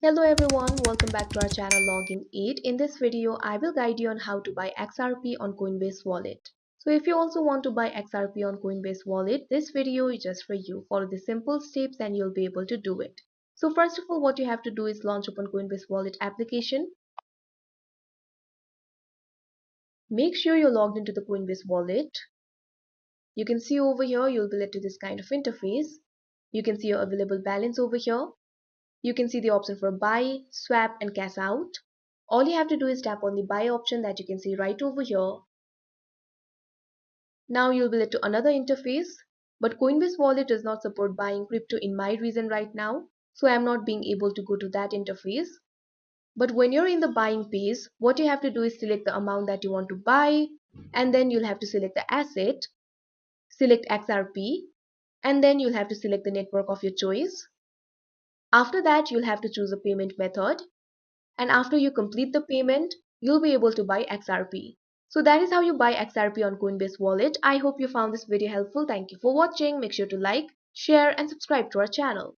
Hello everyone, welcome back to our channel Login 8. In this video, I will guide you on how to buy XRP on Coinbase Wallet. So if you also want to buy XRP on Coinbase Wallet, this video is just for you. Follow the simple steps and you'll be able to do it. So first of all, what you have to do is launch open Coinbase Wallet application. Make sure you're logged into the Coinbase Wallet. You can see over here, you'll be led to this kind of interface. You can see your available balance over here. You can see the option for buy, swap and cash out. All you have to do is tap on the buy option that you can see right over here. Now you'll be led to another interface, but Coinbase Wallet does not support buying crypto in my region right now, so I'm not being able to go to that interface. But when you're in the buying page, what you have to do is select the amount that you want to buy, and then you'll have to select the asset, select XRP, and then you'll have to select the network of your choice. After that, you'll have to choose a payment method. And after you complete the payment, you'll be able to buy XRP. So that is how you buy XRP on Coinbase Wallet. I hope you found this video helpful. Thank you for watching. Make sure to like, share and subscribe to our channel.